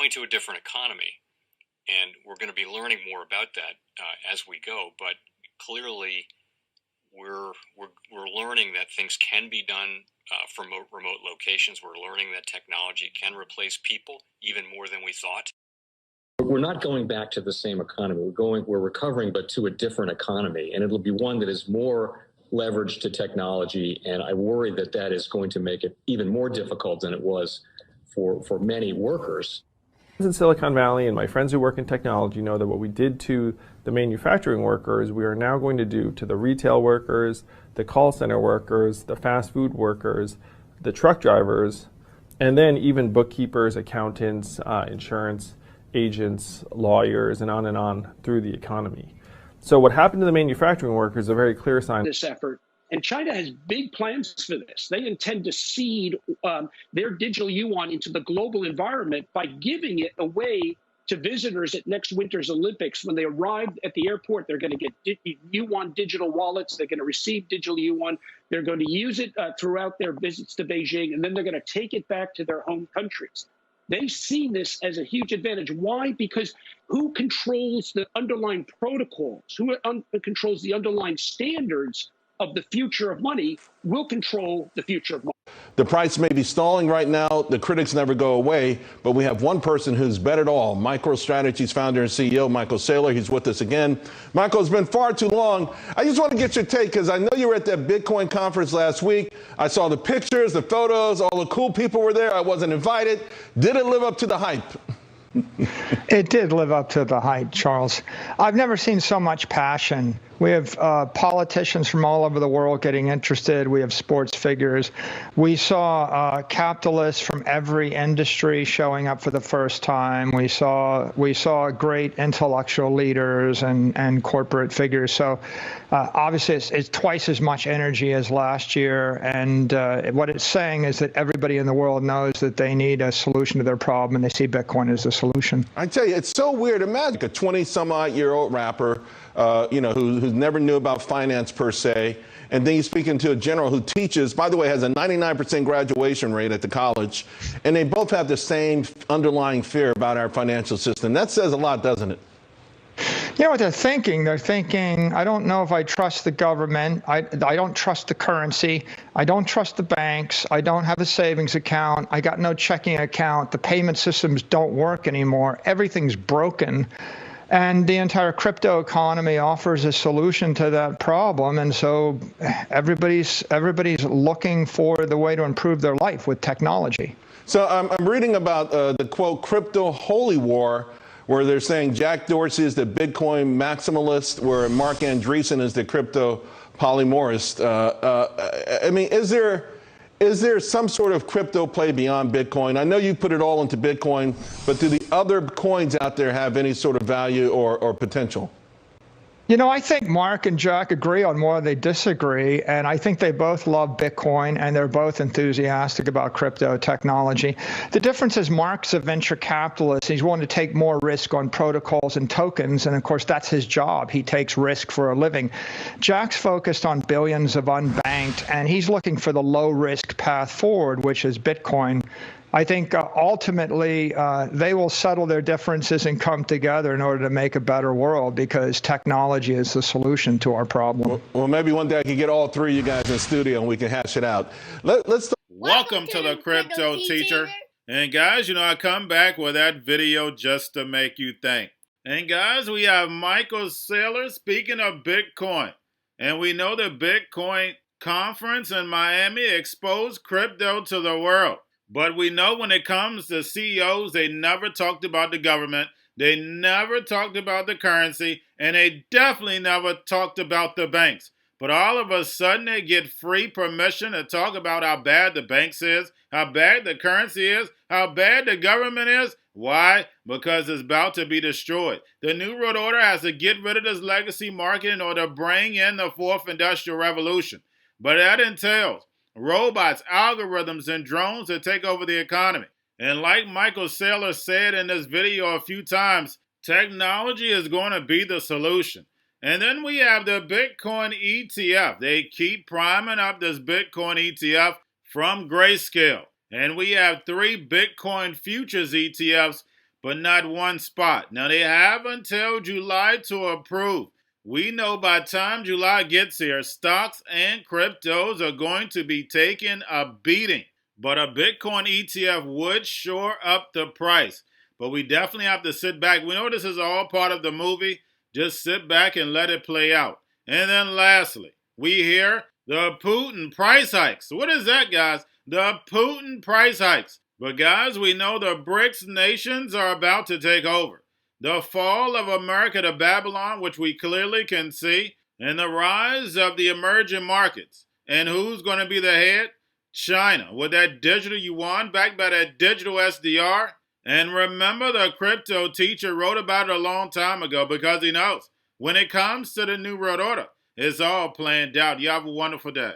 going to a different economy, and we're going to be learning more about that as we go. But clearly, we're learning that things can be done from remote locations. We're learning that technology can replace people even more than we thought. We're not going back to the same economy. We're recovering, but to a different economy, and it'll be one that is more leveraged to technology. And I worry that that is going to make it even more difficult than it was for many workers. In Silicon Valley, and my friends who work in technology know that what we did to the manufacturing workers, we are now going to do to the retail workers, the call center workers, the fast food workers, the truck drivers, and then even bookkeepers, accountants, insurance agents, lawyers, and on through the economy. So what happened to the manufacturing workers is a very clear sign. This effort. And China has big plans for this. They intend to seed their digital yuan into the global environment by giving it away to visitors at next winter's Olympics. When they arrive at the airport, they're going to get yuan digital wallets. They're going to receive digital yuan. They're going to use it throughout their visits to Beijing, and then they're going to take it back to their home countries. They see this as a huge advantage. Why? Because who controls the underlying protocols, who controls the underlying standards of the future of money will control the future of money. The price may be stalling right now. The critics never go away, but we have one person who's bet it all. MicroStrategy's founder and CEO, Michael Saylor. He's with us again. Michael, it's been far too long. I just want to get your take because I know you were at that Bitcoin conference last week. I saw the pictures, the photos, all the cool people were there. I wasn't invited. Did it live up to the hype? It did live up to the hype, Charles. I've never seen so much passion. We have politicians from all over the world getting interested. We have sports figures. We saw capitalists from every industry showing up for the first time. We saw great intellectual leaders and corporate figures. So obviously it's twice as much energy as last year. And what it's saying is that everybody in the world knows that they need a solution to their problem, and they see Bitcoin as the solution. I tell you, it's so weird. Imagine a 20-some-odd-year-old rapper, who never knew about finance per se, and then you're speaking to a general who teaches, by the way, has a 99% graduation rate at the college, and they both have the same underlying fear about our financial system. That says a lot, doesn't it? You know what they're thinking? They're thinking, I don't know if I trust the government. I don't trust the currency. I don't trust the banks. I don't have a savings account. I got no checking account. The payment systems don't work anymore. Everything's broken. And the entire crypto economy offers a solution to that problem. And so everybody's looking for the way to improve their life with technology. So I'm reading about the, quote, crypto holy war, where they're saying Jack Dorsey is the Bitcoin maximalist, where Mark Andreessen is the crypto polymorphist. I mean, is there some sort of crypto play beyond Bitcoin? I know you put it all into Bitcoin, but do the other coins out there have any sort of value or potential? You know, I think Mark and Jack agree on more than they disagree, and I think they both love Bitcoin, and they're both enthusiastic about crypto technology. The difference is Mark's a venture capitalist. He's willing to take more risk on protocols and tokens, and of course, that's his job. He takes risk for a living. Jack's focused on billions of unbanked, and he's looking for the low-risk path forward, which is Bitcoin. I think ultimately they will settle their differences and come together in order to make a better world, because technology is the solution to our problem. Well, maybe one day I can get all three of you guys in the studio and we can hash it out. Let's. Welcome to the Crypto Teacher. And guys, you know, I come back with that video just to make you think. And guys, we have Michael Saylor speaking of Bitcoin. And we know the Bitcoin conference in Miami exposed crypto to the world. But we know when it comes to CEOs, they never talked about the government, they never talked about the currency, and they definitely never talked about the banks. But all of a sudden, they get free permission to talk about how bad the banks is, how bad the currency is, how bad the government is. Why? Because it's about to be destroyed. The New World Order has to get rid of this legacy market in order to bring in the fourth industrial revolution. But that entails robots, algorithms, and drones that take over the economy. And like Michael Saylor said in this video a few times, technology is going to be the solution. And then we have the Bitcoin ETF. They keep priming up this Bitcoin ETF from Grayscale. And we have 3 Bitcoin futures ETFs but not one spot. Now, they have until July to approve. We know by the time July gets here, stocks and cryptos are going to be taking a beating. But a Bitcoin ETF would shore up the price. But we definitely have to sit back. We know this is all part of the movie. Just sit back and let it play out. And then lastly, we hear the Putin price hikes. What is that, guys? The Putin price hikes. But guys, we know the BRICS nations are about to take over. The fall of America to Babylon, which we clearly can see, and the rise of the emerging markets. And who's going to be the head? China, with that digital yuan backed by that digital SDR. And remember, the crypto teacher wrote about it a long time ago because he knows when it comes to the New World Order, it's all planned out. You have a wonderful day.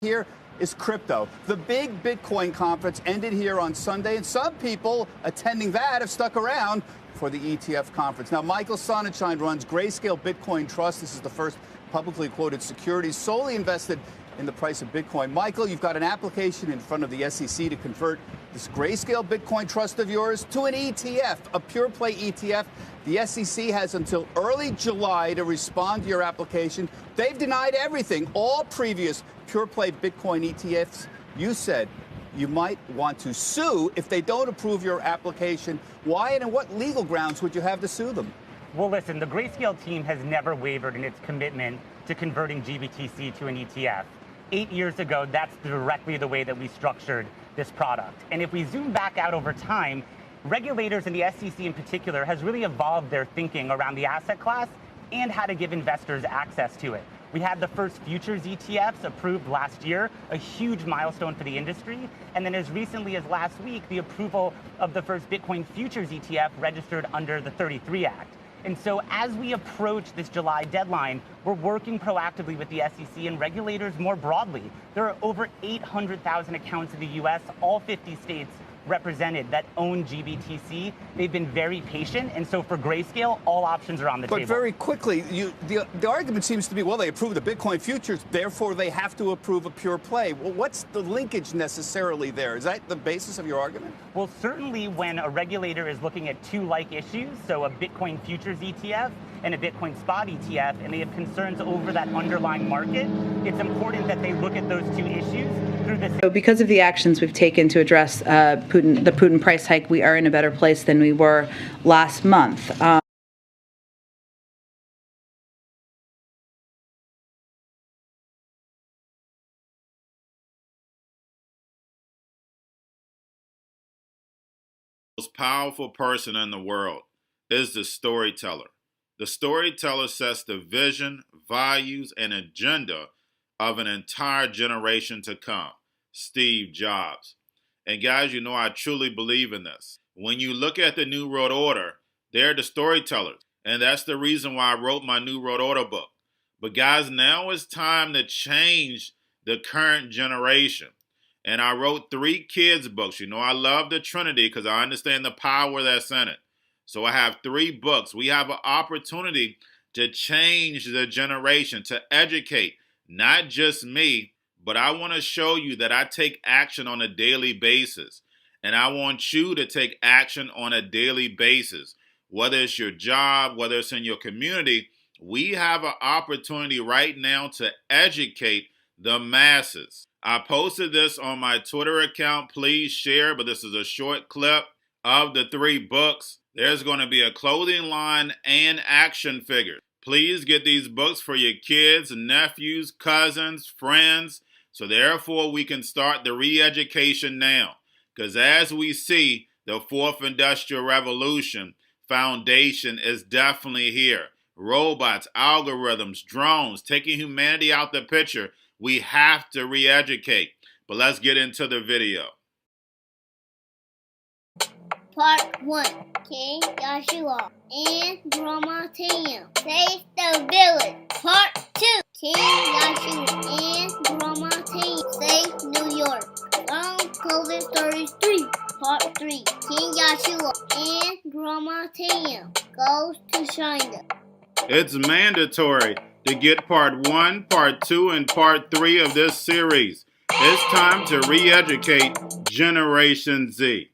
Here is crypto. The big Bitcoin conference ended here on Sunday, and some people attending that have stuck around for the ETF conference. Now, Michael Sonnenschein runs Grayscale Bitcoin Trust. This is the first publicly quoted securities solely invested in the price of Bitcoin. Michael, you've got an application in front of the SEC to convert this Grayscale Bitcoin Trust of yours to an ETF, a pure play ETF. The SEC has until early July to respond to your application. They've denied everything, all previous pure play Bitcoin ETFs. You said you might want to sue if they don't approve your application. Why and on what legal grounds would you have to sue them? Well, listen, the Grayscale team has never wavered in its commitment to converting GBTC to an ETF. 8 years ago, that's directly the way that we structured this product. And if we zoom back out over time, regulators and the SEC in particular has really evolved their thinking around the asset class and how to give investors access to it. We had the first futures ETFs approved last year, a huge milestone for the industry. And then as recently as last week, the approval of the first Bitcoin futures ETF registered under the 33 Act. And so as we approach this July deadline, we're working proactively with the SEC and regulators more broadly. There are over 800,000 accounts in the US, all 50 states represented, that own GBTC. They've been very patient, and so for Grayscale, all options are on the table. But very quickly, the argument seems to be, well, they approved the Bitcoin futures, therefore they have to approve a pure play. Well, what's the linkage necessarily there? Is that the basis of your argument? Well, certainly when a regulator is looking at two like issues, so a Bitcoin futures ETF and a Bitcoin spot ETF, and they have concerns over that underlying market, it's important that they look at those two issues through the. So because of the actions we've taken to address the Putin price hike, we are in a better place than we were last month. Most powerful person in the world is the storyteller. The storyteller sets the vision, values, and agenda of an entire generation to come. Steve Jobs. And guys, you know I truly believe in this. When you look at the New World Order, they're the storytellers. And that's the reason why I wrote my New World Order book. But guys, now it's time to change the current generation. And I wrote 3 kids' books. You know, I love the Trinity because I understand the power that's in it. So I have 3 books. We have an opportunity to change the generation, to educate, not just me, but I want to show you that I take action on a daily basis. And I want you to take action on a daily basis. Whether it's your job, whether it's in your community, we have an opportunity right now to educate the masses. I posted this on my Twitter account. Please share, but this is a short clip of the 3 books. There's going to be a clothing line and action figures. Please get these books for your kids, nephews, cousins, friends, so therefore we can start the re-education now. Because as we see, the 4th Industrial Revolution foundation is definitely here. Robots, algorithms, drones, taking humanity out the picture. We have to re-educate. But let's get into the video. Part 1. King Joshua and Drama Tam save the village. Part 2. King Joshua and Drama Tam save New York from COVID-33. Part 3. King Joshua and Drama Tam goes to China. It's mandatory to get part 1, part 2, and part 3 of this series. It's time to re-educate Generation Z.